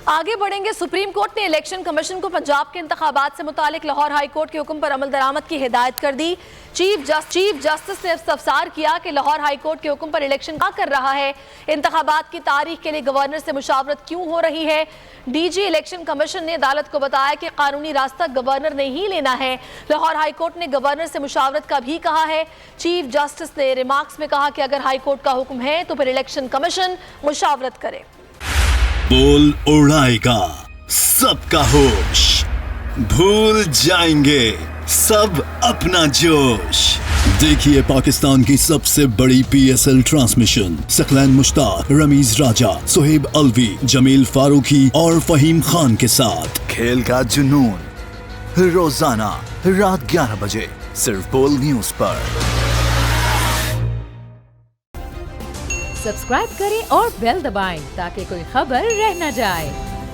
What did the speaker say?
آگے بڑھیں گے۔ سپریم کورٹ نے الیکشن کمیشن کو پنجاب کے انتخابات سے متعلق لاہور ہائی کورٹ کے حکم پر عمل درآمد کی ہدایت کر دی۔ چیف جسٹس نے استفسار کیا کہ لاہور ہائی کورٹ کے حکم پر الیکشن کیا کر رہا ہے، انتخابات کی تاریخ کے لیے گورنر سے مشاورت کیوں ہو رہی ہے۔ ڈی جی الیکشن کمیشن نے عدالت کو بتایا کہ قانونی راستہ گورنر نے ہی لینا ہے۔ لاہور ہائی کورٹ نے گورنر سے مشاورت کا بھی کہا ہے۔ چیف جسٹس نے ریمارکس میں کہا کہ اگر ہائی کورٹ کا حکم ہے تو پھر الیکشن کمیشن مشاورت کرے۔ بول اڑائے گا سب کا ہوش، بھول جائیں گے سب اپنا جوش۔ دیکھیے پاکستان کی سب سے بڑی پی ایس ایل ٹرانسمیشن ثقلین مشتاق، رمیز راجہ، سہیب الوی، جمیل فاروقی اور فہیم خان کے ساتھ کھیل کا جنون، روزانہ رات 11 بجے صرف بول نیوز پر۔ سبسکرائب کریں اور بیل دبائیں تاکہ کوئی خبر رہ نہ جائے۔